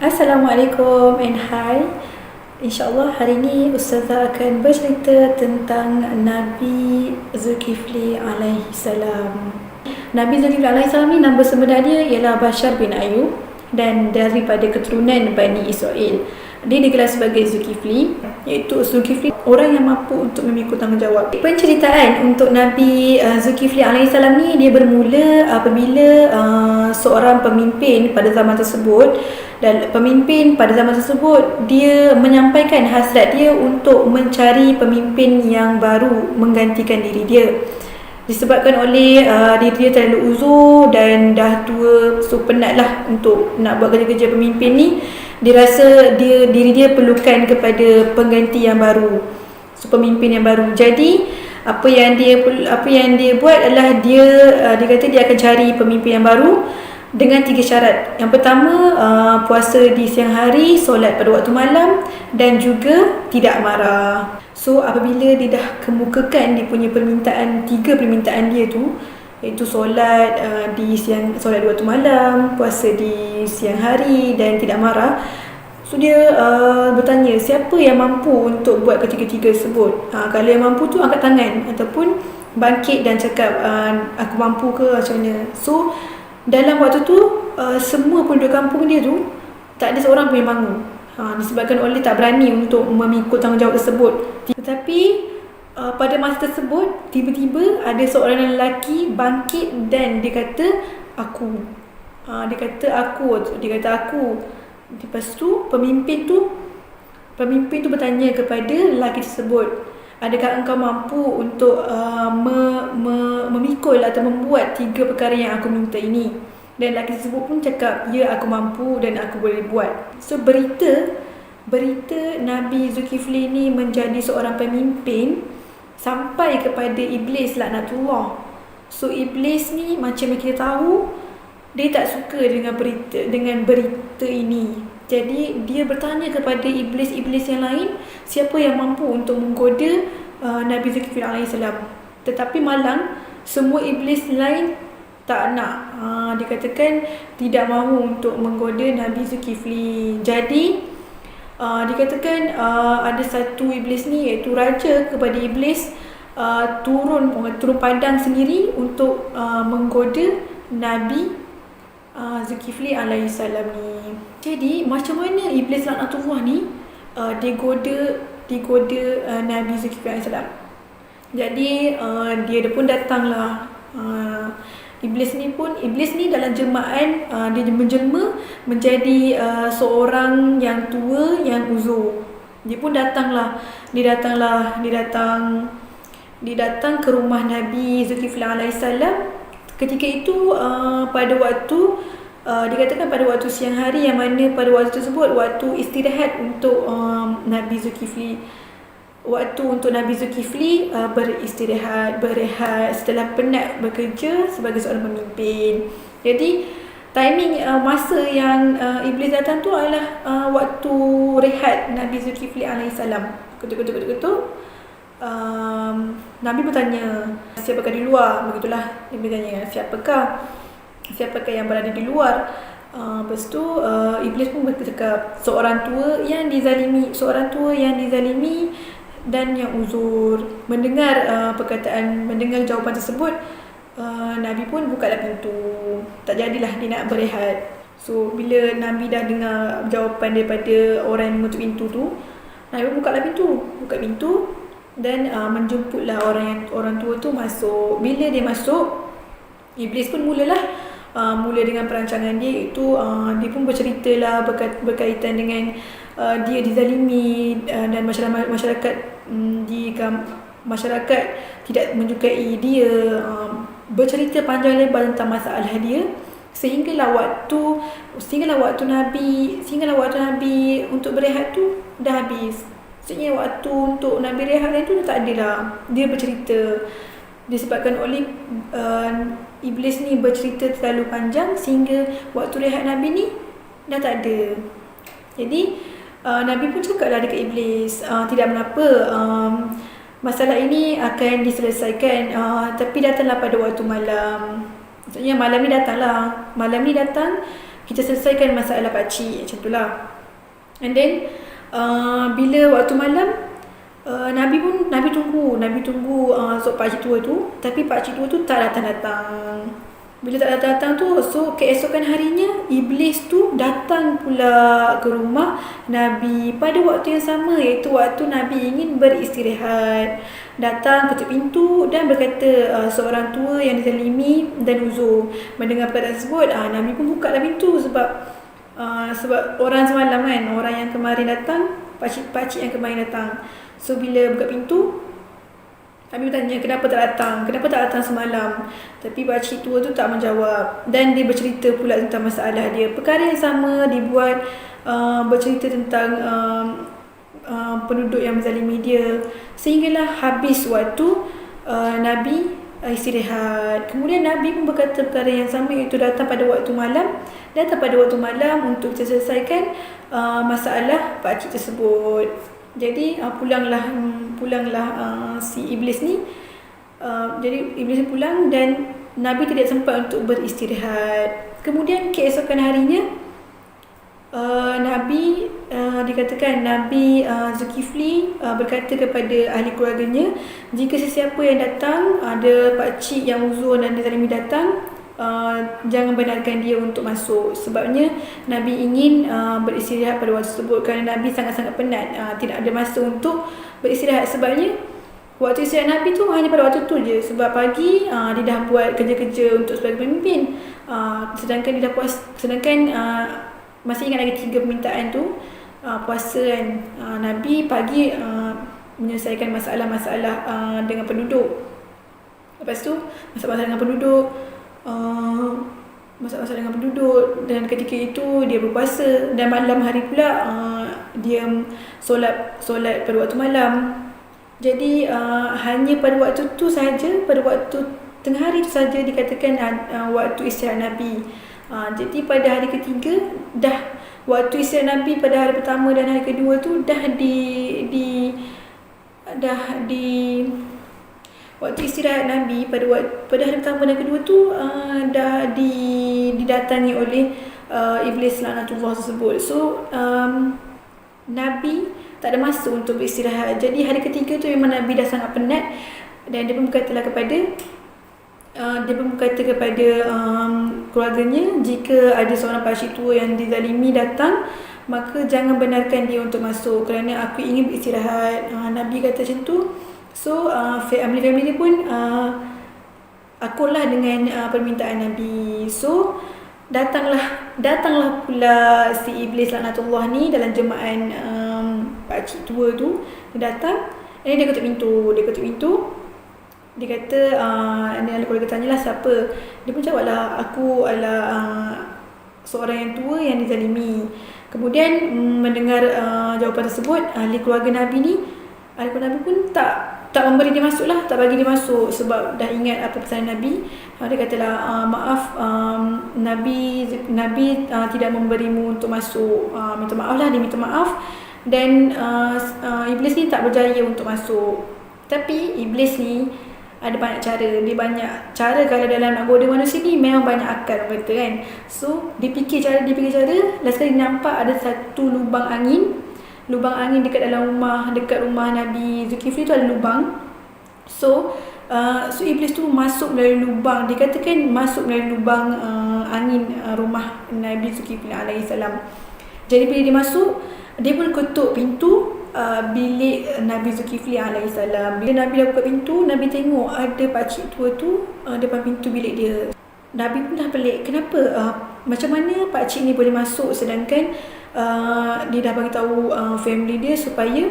Assalamualaikum and hi. InsyaAllah hari ini Ustazah akan bercerita tentang Nabi Zulkifli alaihi salam. Nabi Zulkifli alaihi salam ni nama sebenar dia ialah Bashar bin Ayub dan daripada keturunan Bani Israel. Dia digelar sebagai Zulkifli, iaitu Zulkifli orang yang mampu untuk memikul tanggungjawab. Penceritaan untuk Nabi Zulkifli alaihi salam ni dia bermula apabila seorang pemimpin pada zaman tersebut, dan pemimpin pada zaman tersebut dia menyampaikan hasrat dia untuk mencari pemimpin yang baru menggantikan diri dia. Disebabkan oleh diri dia terlalu uzur dan dah tua, so penat lah untuk nak buat kerja-kerja pemimpin ni. Dia rasa diri dia perlukan kepada pengganti yang baru, so pemimpin yang baru. Jadi apa yang dia buat adalah dia kata dia akan cari pemimpin yang baru dengan 3 syarat. Yang pertama, puasa di siang hari, solat pada waktu malam dan juga tidak marah. So apabila dia dah kemukakan dia punya permintaan, 3 permintaan dia tu, iaitu solat di waktu malam, puasa di siang hari dan tidak marah. So dia bertanya siapa yang mampu untuk buat ketiga-tiga tersebut. Kalau yang mampu tu angkat tangan ataupun bangkit dan cakap aku mampu ke macam mana. So dalam waktu tu semua penduduk kampung dia tu tak ada seorang pun yang bangun, disebabkan oleh tak berani untuk memikul tanggungjawab tersebut. Tetapi pada masa tersebut tiba-tiba ada seorang lelaki bangkit dan dia kata aku. Dia kata aku. Lepas tu pemimpin tu bertanya kepada lelaki tersebut, adakah engkau mampu untuk memikul atau membuat 3 perkara yang aku minta ini? Dan lelaki tersebut pun cakap, ya aku mampu dan aku boleh buat. So berita Nabi Zulkifli ni menjadi seorang pemimpin sampai kepada Iblis laknatullah. So Iblis ni macam yang kita tahu, dia tak suka dengan berita ini. Jadi dia bertanya kepada iblis-iblis yang lain, siapa yang mampu untuk menggoda Nabi Zulkifli alaihissalam. Tetapi malang semua iblis lain tak nak. Dikatakan tidak mahu untuk menggoda Nabi Zulkifli. Jadi dikatakan ada satu iblis ni, iaitu raja kepada iblis, turun padang sendiri untuk menggoda Nabi Zulkifli alaihissalam ni. Jadi macam mana iblis laknatullah ni digoda Nabi Zulkifli alaihissalam. Jadi dia pun datanglah. Iblis ni dalam jelmaan dia menjelma menjadi seorang yang tua yang uzur. Dia pun datang ke rumah Nabi Zulkifli alaihissalam. Ketika itu pada waktu dikatakan pada waktu siang hari, yang mana pada waktu tersebut waktu istirahat untuk Nabi Zulkifli. Waktu untuk Nabi Zulkifli berehat setelah penat bekerja sebagai seorang pemimpin. Jadi timing masa yang iblis datang tu adalah waktu rehat Nabi Zulkifli alaihissalam. Ketuk. Nabi bertanya, siapakah di luar? Begitulah dia bertanya, siapakah yang berada di luar? Lepas tu iblis pun bercakap, seorang tua yang dizalimi dan yang uzur. Mendengar jawapan tersebut, Nabi pun bukalah pintu. Tak jadilah dia nak berehat. So bila Nabi dah dengar jawapan daripada orang yang mengetuk pintu tu, Nabi pun buka pintu dan menjemputlah orang tua tu masuk. Bila dia masuk, iblis pun mula dengan perancangan dia, iaitu dia pun berceritalah berkaitan dengan dia dizalimi dan masyarakat tidak menyukai dia, bercerita panjang lebar tentang masalah dia, sehinggalah waktu Nabi untuk berehat tu dah habis. Maksudnya waktu untuk Nabi rehat tu tak ada dah. Dia bercerita, disebabkan oleh iblis ni bercerita terlalu panjang sehingga waktu rehat Nabi ni dah tak ada. Jadi Nabi pun cakaplah dekat iblis, tidak mengapa, masalah ini akan diselesaikan, tapi datanglah pada waktu malam. Maksudnya malam ni datang kita selesaikan masalah pakcik, macam itulah. And then bila waktu malam, Nabi tunggu so pakcik tua tu, tapi pakcik tua tu tak datang-datang. Bila tak datang tu, so keesokan harinya iblis tu datang pula ke rumah Nabi pada waktu yang sama, iaitu waktu Nabi ingin beristirahat. Datang, ketuk pintu dan berkata, seorang tua yang dizalimi dan uzur. Mendengar perkataan tersebut, Nabi pun buka pintu sebab orang semalam kan, orang yang kemarin datang, pakcik yang kemarin datang. So bila buka pintu, Nabi bertanya, kenapa tak datang semalam? Tapi pakcik tua tu tak menjawab. Dan dia bercerita pula tentang masalah dia. Perkara yang sama dibuat, bercerita tentang penduduk yang menzalimi dia. Sehinggalah habis waktu Nabi istirahat. Kemudian Nabi pun berkata perkara yang sama, iaitu datang pada waktu malam untuk kita selesaikan masalah pakcik tersebut. Jadi pulanglah si iblis ni. Jadi iblis pulang dan Nabi tidak sempat untuk beristirahat. Kemudian keesokan harinya, Nabi dikatakan Nabi Zulkifli berkata kepada ahli keluarganya, jika sesiapa yang datang, ada pakcik yang uzur dan dizalimi datang, jangan benarkan dia untuk masuk. Sebabnya Nabi ingin beristirahat pada waktu tersebut, kerana Nabi sangat-sangat penat, tidak ada masa untuk beristirahat. Sebabnya waktu istirahat Nabi tu hanya pada waktu tu je. Sebab pagi dia dah buat kerja-kerja untuk sebagai pemimpin, sedangkan dia dah masih ingat lagi 3 permintaan tu, puasa kan. Nabi pagi menyelesaikan masalah-masalah dengan penduduk. Lepas tu masalah-masalah dengan penduduk, dan ketika itu dia berpuasa. Dan malam hari pula dia solat pada waktu malam. Jadi hanya pada waktu tu saja, pada waktu tengah hari tu saja dikatakan waktu istirahat Nabi. Jadi pada hari ketiga, dah waktu istirahat Nabi pada hari pertama dan hari kedua tu waktu istirahat Nabi pada hari pertama dan kedua tu dah didatangi oleh iblis laknatullah tersebut. So Nabi tak ada masa untuk beristirahat. Jadi hari ketiga tu memang Nabi dah sangat penat, dan dia pun berkata kepada keluarganya, jika ada seorang pakcik tua yang dizalimi datang, maka jangan benarkan dia untuk masuk, kerana aku ingin beristirahat. Nabi kata macam tu. So family dia pun akurlah dengan permintaan Nabi. So datanglah pula si iblis laknatullah ni dalam jemaah pakcik tua tu. Dia datang, dia ketuk pintu. Dia kata, dia keluarga tanyalah siapa. Dia pun jawablah, aku adalah seorang yang tua yang dizalimi. Kemudian mendengar jawapan tersebut, ahli keluarga Nabi pun tak memberi dia masuk lah, tak bagi dia masuk, sebab dah ingat apa pesan Nabi. Dia katalah, maaf, Nabi tidak memberimu untuk masuk. Minta maaf lah, dia minta maaf. Dan iblis ni tak berjaya untuk masuk. Tapi iblis ni ada banyak cara. Dia banyak cara kalau dalam nak goda manusia ni, memang banyak akal kata kan. So dia fikir cara. Last kali dia nampak ada satu lubang angin dekat rumah Nabi Zulkifli tu ada lubang. So iblis tu masuk melalui lubang. Dikatakan masuk melalui lubang angin rumah Nabi Zulkifli alaihissalam. Jadi bila dia masuk, dia pun ketuk pintu bilik Nabi Zulkifli alaihissalam. Bila Nabi dah buka pintu, Nabi tengok ada pakcik tua tu depan pintu bilik dia. Nabi pun dah pelik, kenapa macam mana pakcik ni boleh masuk, sedangkan dia dah bagi tahu family dia supaya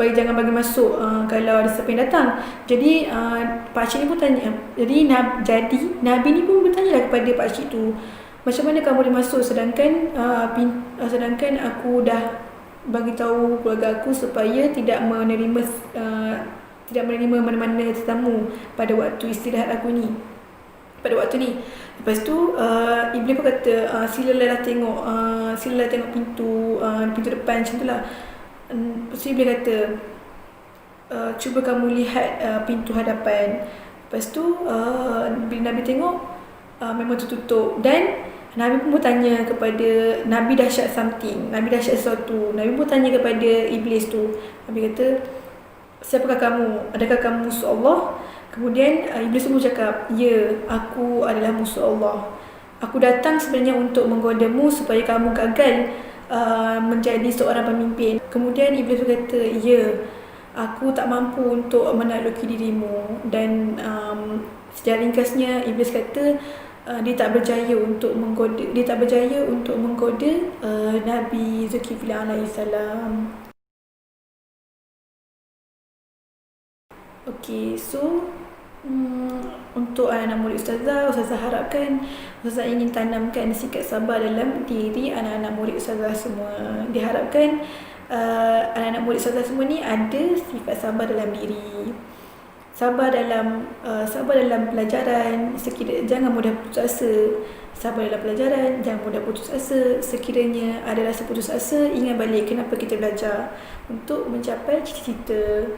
jangan bagi masuk kalau ada siapa yang datang. Jadi pakcik ni pun tanya. Jadi Nabi ni pun bertanya kepada pakcik tu, macam mana kamu boleh masuk sedangkan aku dah bagi tahu keluarga aku supaya tidak menerima mana-mana tetamu pada waktu istirahat aku ni, pada waktu ni. Lepas tu iblis pun kata, silalah tengok pintu depan, macam tu lah. Lepas tu iblis kata, cuba kamu lihat pintu hadapan. Lepas tu bila Nabi tengok, memang tertutup. Dan Nabi pun bertanya kepada Nabi dahsyat something, Nabi dahsyat sesuatu. Nabi pun tanya kepada iblis tu. Nabi kata, siapakah kamu? Adakah kamu musuh Allah? Kemudian iblis pun cakap, ya, aku adalah musuh Allah. Aku datang sebenarnya untuk menggodamu supaya kamu gagal menjadi seorang pemimpin. Kemudian iblis berkata, ya, aku tak mampu untuk menakluki dirimu. Dan secara ringkasnya iblis kata dia tak berjaya untuk menggoda Nabi Zulkifli alaihi salam. Okay, so untuk anak-anak murid Ustazah harapkan Ustazah ingin tanamkan sikap sabar dalam diri anak-anak murid Ustazah semua. Diharapkan anak-anak murid Ustazah semua ni ada sifat sabar dalam diri. Sabar dalam pelajaran, jangan mudah putus asa. Sabar dalam pelajaran, jangan mudah putus asa. Sekiranya ada rasa putus asa, ingat balik kenapa kita belajar, untuk mencapai cita-cita.